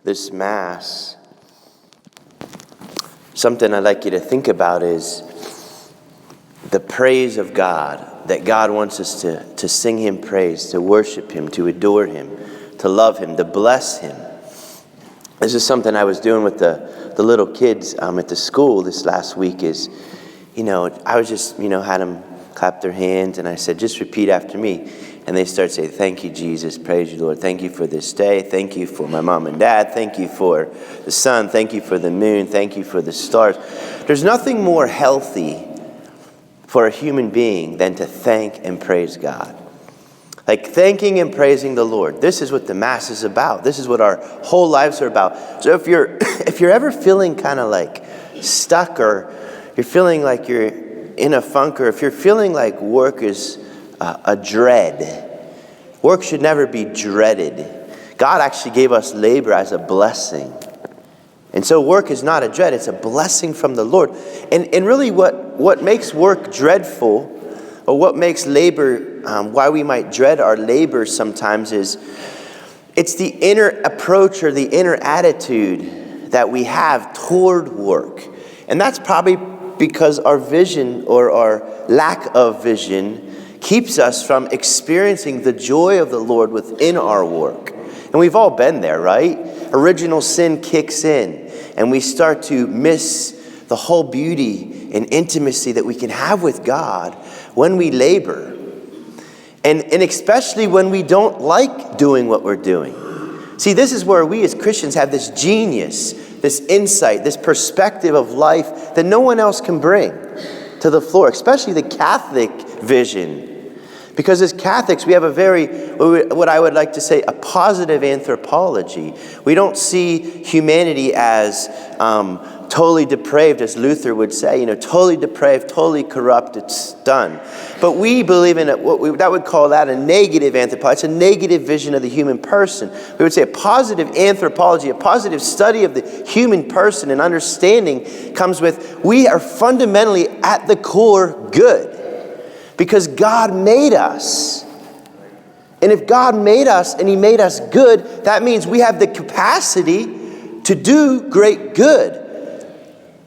this Mass, something I'd like you to think about is the praise of God, that God wants us to sing Him praise, to worship Him, to adore Him, to love Him, to bless Him. This is something I was doing with the little kids at the school this last week is, I was just, had them clap their hands, and I said, just repeat after me. And they start saying, thank you, Jesus, praise you, Lord. Thank you for this day. Thank you for my mom and dad. Thank you for the sun. Thank you for the moon. Thank you for the stars. There's nothing more healthy for a human being than to thank and praise God. Like thanking and praising the Lord. This is what the Mass is about. This is what our whole lives are about. So if you're ever feeling kind of like stuck, or you're feeling like you're in a funk, or if you're feeling like work is a dread, work should never be dreaded. God actually gave us labor as a blessing. And so work is not a dread, it's a blessing from the Lord. And really what makes work dreadful, or what makes labor, why we might dread our labor sometimes, is it's the inner approach or the inner attitude that we have toward work. And that's probably because our vision or our lack of vision keeps us from experiencing the joy of the Lord within our work. And we've all been there, right? Original sin kicks in, and we start to miss the whole beauty and intimacy that we can have with God when we labor. And especially when we don't like doing what we're doing. See, this is where we as Christians have this genius, this insight, this perspective of life that no one else can bring to the floor, especially the Catholic vision. Because as Catholics, we have a very, what I would like to say, a positive anthropology. We don't see humanity as totally depraved, as Luther would say, totally depraved, totally corrupt, it's done. But we believe in that would call that a negative anthropology. It's a negative vision of the human person. We would say a positive anthropology, a positive study of the human person and understanding comes with, we are fundamentally at the core good. Because God made us. And if God made us and He made us good, that means we have the capacity to do great good.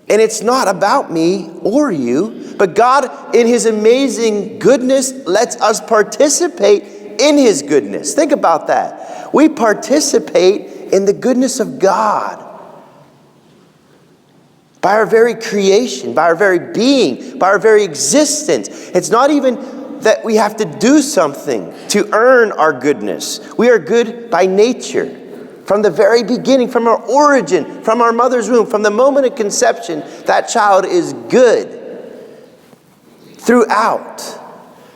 And it's not about me or you, but God in His amazing goodness lets us participate in His goodness. Think about that. We participate in the goodness of God. By our very creation, by our very being, by our very existence. It's not even that we have to do something to earn our goodness. We are good by nature. From the very beginning, from our origin, from our mother's womb, from the moment of conception, that child is good throughout.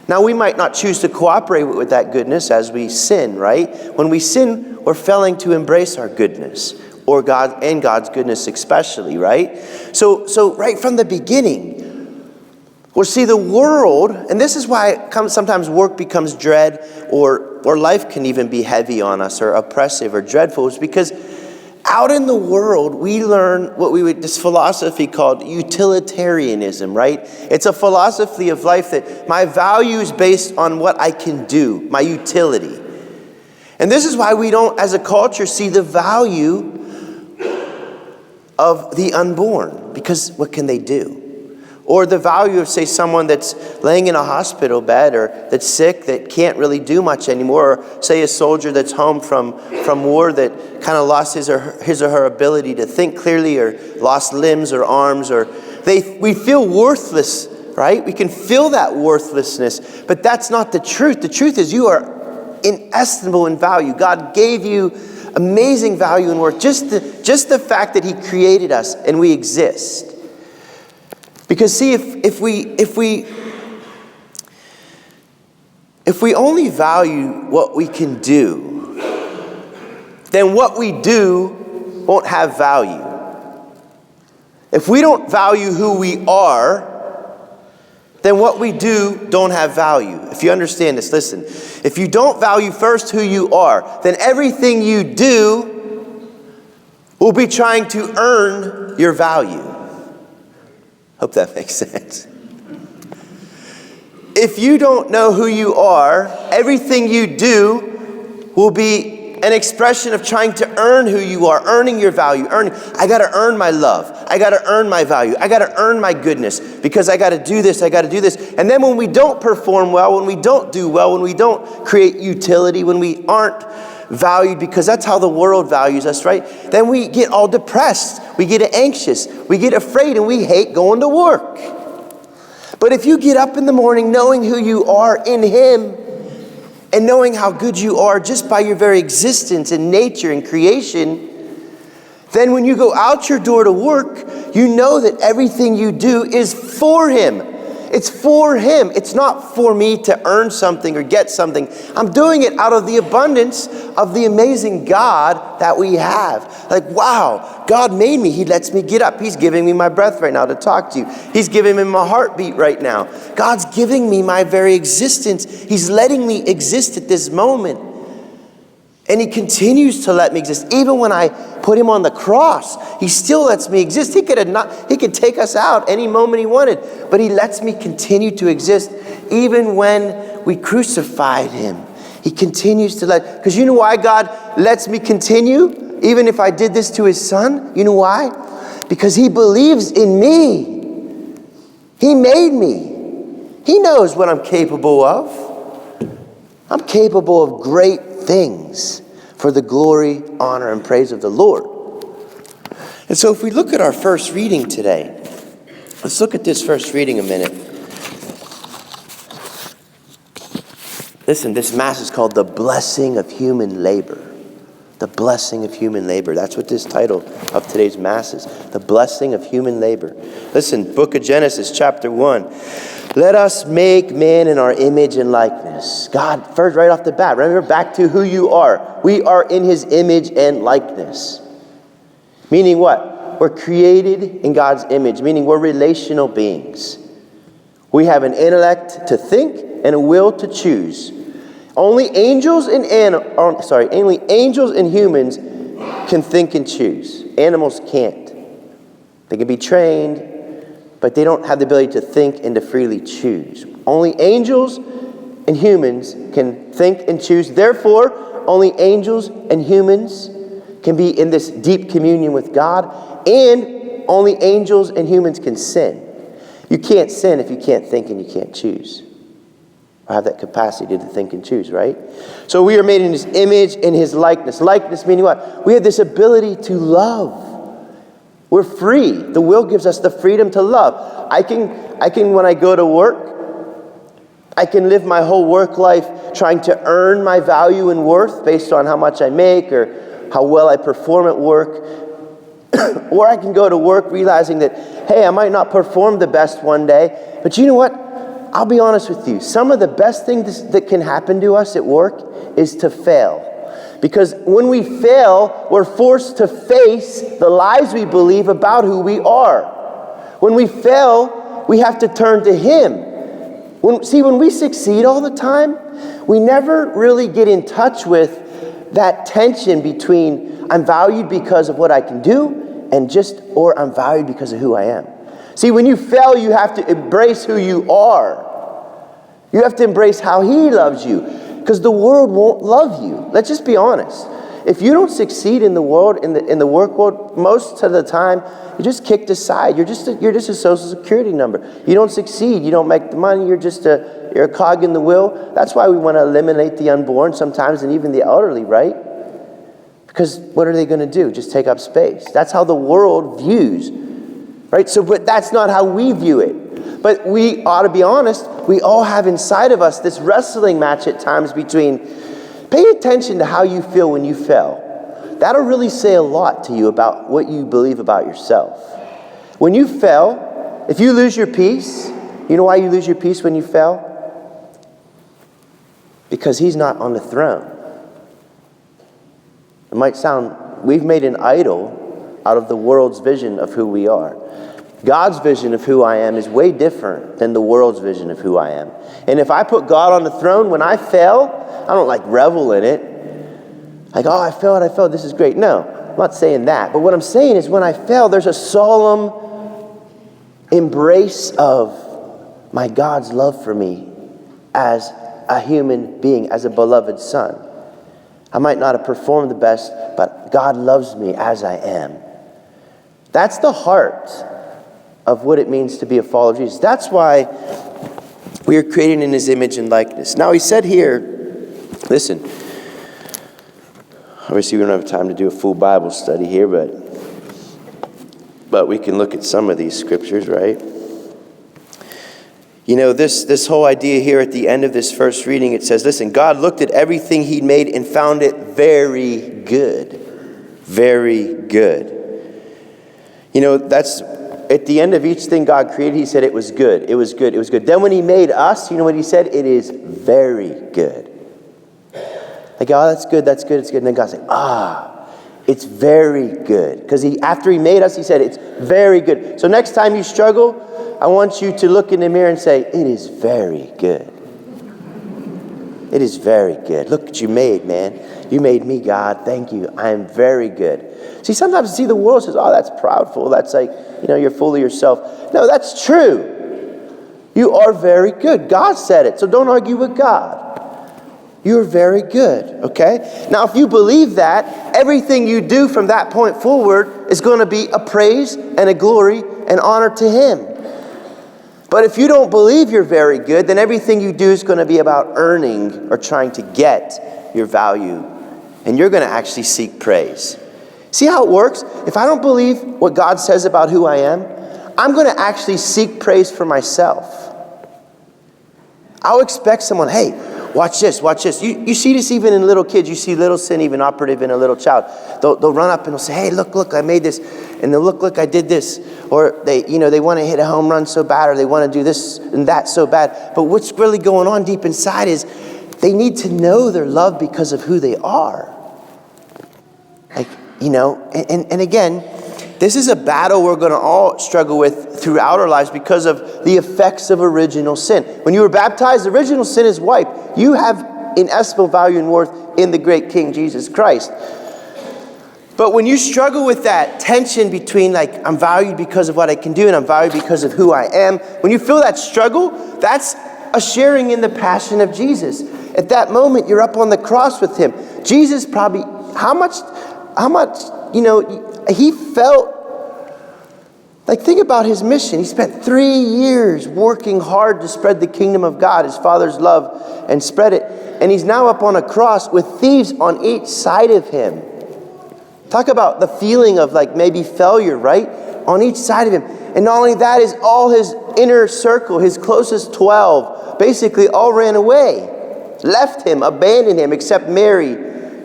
Now, we might not choose to cooperate with that goodness as we sin, right? When we sin, we're failing to embrace our goodness. Or God and God's goodness especially, right? So right from the beginning, we'll see the world, and this is why sometimes work becomes dread, or life can even be heavy on us, or oppressive, or dreadful, is because out in the world, we learn this philosophy called utilitarianism, right? It's a philosophy of life that my value is based on what I can do, my utility. And this is why we don't, as a culture, see the value of the unborn, because what can they do? Or the value of, say, someone that's laying in a hospital bed, or that's sick, that can't really do much anymore, or say a soldier that's home from war that kind of lost his or her ability to think clearly, or lost limbs or arms, or we feel worthless, right? We can feel that worthlessness, but that's not the truth. The truth is you are inestimable in value. God gave you amazing value and worth. Just the fact that He created us and we exist. Because see, if we only value what we can do, then what we do won't have value. If we don't value who we are, then what we do don't have value. If you understand this, listen. If you don't value first who you are, then everything you do will be trying to earn your value. Hope that makes sense. If you don't know who you are, everything you do will be an expression of trying to earn who you are, earning your value, I got to earn my love. I got to earn my value. I got to earn my goodness because I got to do this. I got to do this. And then when we don't perform well, when we don't do well, when we don't create utility, when we aren't valued because that's how the world values us, right? Then we get all depressed. We get anxious. We get afraid and we hate going to work. But if you get up in the morning knowing who you are in Him and knowing how good you are just by your very existence and nature and creation, then when you go out your door to work, you know that everything you do is for Him. It's for Him. It's not for me to earn something or get something. I'm doing it out of the abundance of the amazing God that we have. Like, wow, God made me. He lets me get up. He's giving me my breath right now to talk to you. He's giving me my heartbeat right now. God's giving me my very existence. He's letting me exist at this moment. And He continues to let me exist. Even when I put Him on the cross, He still lets me exist. He could take us out any moment He wanted, but He lets me continue to exist. Even when we crucified Him, He continues to let, because you know why God lets me continue? Even if I did this to His Son, you know why? Because He believes in me. He made me. He knows what I'm capable of. I'm capable of great things for the glory, honor, and praise of the Lord. And so if we look at our first reading today, let's look at this first reading a minute. Listen, this Mass is called The Blessing of Human Labor. The Blessing of Human Labor. That's what this title of today's Mass is. The Blessing of Human Labor. Listen, book of Genesis, chapter 1. Let us make man in our image and likeness. God, first, right off the bat, remember back to who you are. We are in His image and likeness. Meaning what? We're created in God's image, meaning we're relational beings. We have an intellect to think and a will to choose. Only angels and humans can think and choose. Animals can't. They can be trained, but they don't have the ability to think and to freely choose. Only angels and humans can think and choose. Therefore, only angels and humans can be in this deep communion with God, and only angels and humans can sin. You can't sin if you can't think and you can't choose. Or have that capacity to think and choose, right? So we are made in His image and His likeness. Likeness meaning what? We have this ability to love. We're free. The will gives us the freedom to love. I can, when I go to work, I can live my whole work life trying to earn my value and worth based on how much I make or how well I perform at work. Or I can go to work realizing that, hey, I might not perform the best one day, but you know what? I'll be honest with you. Some of the best things that can happen to us at work is to fail. Because when we fail, we're forced to face the lies we believe about who we are. When we fail, we have to turn to Him. When we succeed all the time, we never really get in touch with that tension between I'm valued because of what I can do or I'm valued because of who I am. See, when you fail, you have to embrace who you are. You have to embrace how He loves you. Because the world won't love you. Let's just be honest. If you don't succeed in the world, in the work world, most of the time, you're just kicked aside. You're just a social security number. You don't succeed. You don't make the money. You're a cog in the wheel. That's why we want to eliminate the unborn sometimes and even the elderly, right? Because what are they going to do? Just take up space. That's how the world views, right? So, but that's not how we view it. But we ought to be honest, we all have inside of us this wrestling match at times between, pay attention to how you feel when you fail. That'll really say a lot to you about what you believe about yourself. When you fail, if you lose your peace, you know why you lose your peace when you fail? Because He's not on the throne. It might sound, we've made an idol out of the world's vision of who we are. God's vision of who I am is way different than the world's vision of who I am. And if I put God on the throne, when I fail, I don't revel in it. Like, oh, I failed, this is great. No, I'm not saying that. But what I'm saying is when I fail, there's a solemn embrace of my God's love for me as a human being, as a beloved son. I might not have performed the best, but God loves me as I am. That's the heart of what it means to be a follower of Jesus. That's why we are created in his image and likeness. Now he said here, listen, obviously we don't have time to do a full Bible study here, but we can look at some of these scriptures, right? You know, this whole idea here at the end of this first reading, it says, listen, God looked at everything he'd made and found it very good. Very good. You know, that's at the end of each thing God created, he said it was good. It was good. It was good. Then when he made us, you know what he said? It is very good. Like, oh, that's good, it's good. And then God said, it's very good. Because after he made us, he said it's very good. So next time you struggle, I want you to look in the mirror and say, it is very good. It is very good. Look what you made, man. You made me, God. Thank you. I am very good. See, sometimes you see the world says, oh, that's proudful. That's like, you know, you're full of yourself. No, that's true. You are very good. God said it. So don't argue with God. You're very good, okay? Now, if you believe that, everything you do from that point forward is going to be a praise and a glory and honor to him. But if you don't believe you're very good, then everything you do is going to be about earning or trying to get your value. And you're going to actually seek praise. See how it works? If I don't believe what God says about who I am, I'm going to actually seek praise for myself. I'll expect someone, hey, watch this, watch this. You see this even in little kids. You see little sin even operative in a little child. They'll run up and they'll say, hey, look, I made this. And they'll look, I did this. Or they want to hit a home run so bad, or they want to do this and that so bad. But what's really going on deep inside is they need to know they're loved because of who they are. Like, you know, and again, this is a battle we're going to all struggle with throughout our lives because of the effects of original sin. When you were baptized, original sin is wiped. You have inestimable value and worth in the great King Jesus Christ. But when you struggle with that tension between like, I'm valued because of what I can do and I'm valued because of who I am, when you feel that struggle, that's a sharing in the passion of Jesus. At that moment, you're up on the cross with him. Jesus probably, how much, you know, he felt, like, think about his mission. He spent 3 years working hard to spread the kingdom of God, his Father's love, and spread it. And he's now up on a cross with thieves on each side of him. Talk about the feeling of like maybe failure, right? On each side of him. And not only that, is all his inner circle, his closest 12, basically all ran away. Left him, abandoned him, except Mary,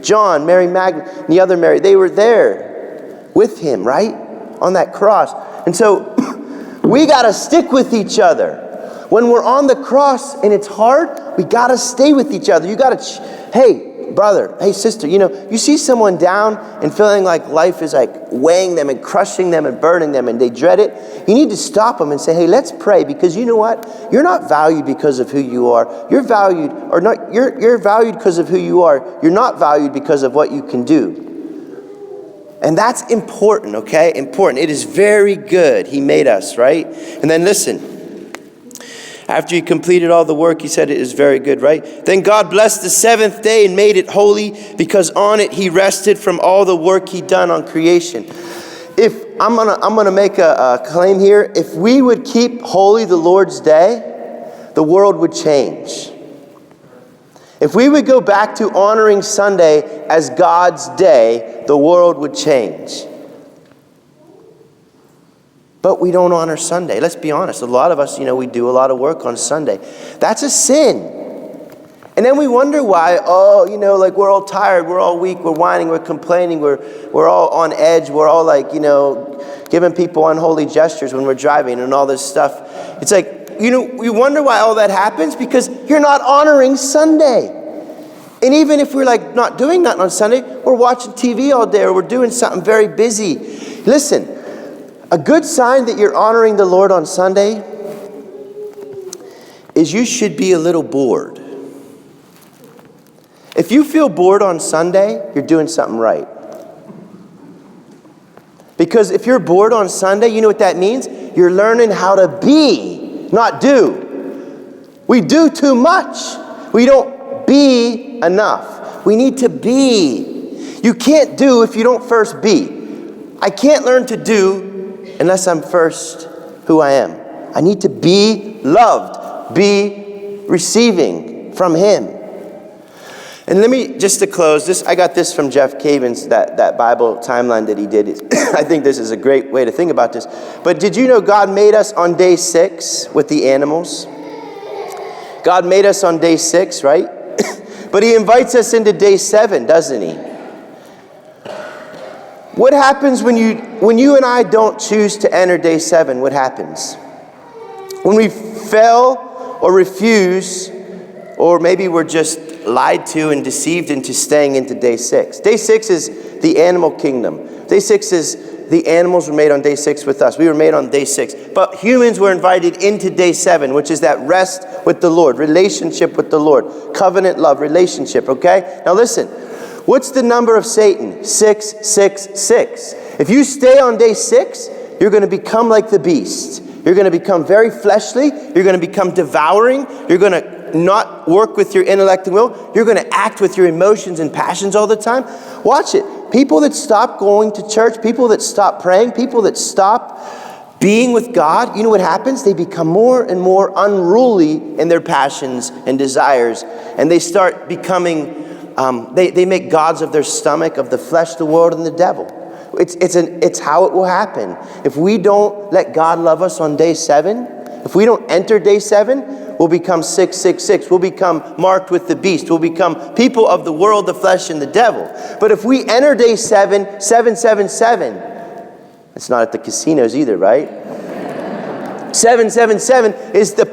John, Mary Magdalene, and the other Mary. They were there with him, right? On that cross. And so we got to stick with each other. When we're on the cross and it's hard, we got to stay with each other. You got to, hey, brother, hey, sister, you know, you see someone down and feeling like life is like weighing them and crushing them and burning them and they dread it. You need to stop them and say, hey, let's pray, because you know what? You're not valued because of who you are. You're valued, or not, you're valued because of who you are. You're not valued because of what you can do. And that's important, okay? Important. It is very good. He made us, right? And then listen. After he completed all the work, he said it is very good, right? Then God blessed the seventh day and made it holy, because on it he rested from all the work he'd done on creation. If I'm gonna make a claim here, if we would keep holy the Lord's day, the world would change. If we would go back to honoring Sunday as God's day, the world would change. But we don't honor Sunday. Let's be honest. A lot of us, you know, we do a lot of work on Sunday. That's a sin. And then we wonder why, you know, like we're all tired, we're all weak, we're whining, we're complaining, we're all on edge, we're all like, you know, giving people unholy gestures when we're driving and all this stuff. It's like, you know, we wonder why all that happens, because you're not honoring Sunday. And even if we're like not doing nothing on Sunday, we're watching TV all day or we're doing something very busy. Listen. A good sign that you're honoring the Lord on Sunday is you should be a little bored. If you feel bored on Sunday, you're doing something right. Because if you're bored on Sunday, you know what that means? You're learning how to be, not do. We do too much. We don't be enough. We need to be. You can't do if you don't first be. I can't learn to do unless I'm first who I am. I need to be loved, be receiving from Him. And let me, just to close this, I got this from Jeff Cavins, that Bible timeline that he did. I think this is a great way to think about this. But did you know God made us on day 6 with the animals? God made us on day 6, right? But He invites us into day 7, doesn't He? What happens when you and I don't choose to enter day 7? What happens? When we fail or refuse, or maybe we're just lied to and deceived into staying into day 6. Day 6 is the animal kingdom. Day 6 is the animals were made on day 6 with us. We were made on day 6. But humans were invited into day 7, which is that rest with the Lord, relationship with the Lord, covenant love, relationship, okay? Now listen, what's the number of Satan? 666. If you stay on day 6, you're going to become like the beast. You're going to become very fleshly. You're going to become devouring. You're going to not work with your intellect and will. You're going to act with your emotions and passions all the time. Watch it. People that stop going to church, people that stop praying, people that stop being with God, you know what happens? They become more and more unruly in their passions and desires. And they start becoming, they make gods of their stomach, of the flesh, the world, and the devil. It's how it will happen. If we don't let God love us on day 7, if we don't enter day 7, we'll become 666. We'll become marked with the beast. We'll become people of the world, the flesh, and the devil. But if we enter day 7, 777, it's not at the casinos either, right? 777 is the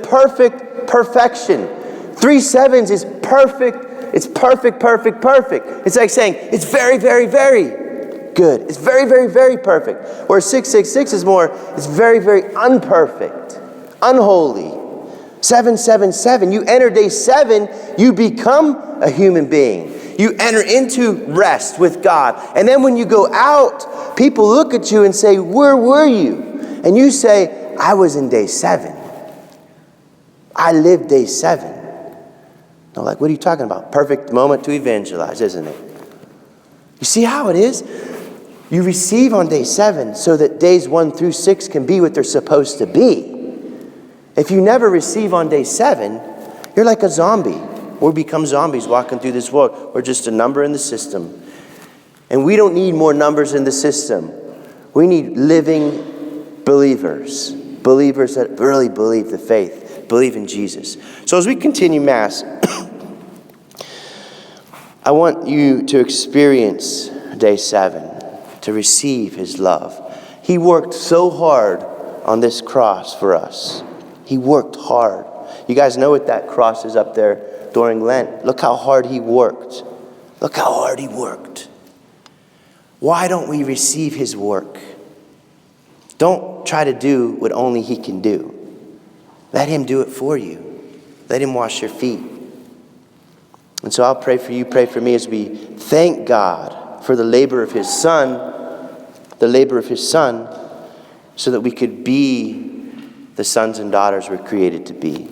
perfection. 3 sevens is perfect. It's perfect, perfect, perfect. It's like saying it's very, very, very good. It's very, very, very perfect. Whereas 666 is more, it's very, very unperfect, unholy. 777, you enter day 7, you become a human being. You enter into rest with God. And then when you go out, people look at you and say, where were you? And you say, I was in day 7. I lived day 7. They're like, what are you talking about? Perfect moment to evangelize, isn't it? You see how it is? You receive on day 7 so that days 1 through 6 can be what they're supposed to be. If you never receive on day 7, you're like a zombie. We become zombies walking through this world. We're just a number in the system. And we don't need more numbers in the system. We need living believers. Believers that really believe the faith, believe in Jesus. So as we continue Mass, I want you to experience day 7, to receive His love. He worked so hard on this cross for us. He worked hard. You guys know what that cross is up there during Lent. Look how hard He worked. Look how hard He worked. Why don't we receive His work? Don't try to do what only He can do. Let Him do it for you. Let Him wash your feet. And so I'll pray for you, pray for me as we thank God for the labor of His Son, so that we could be the sons and daughters we're created to be.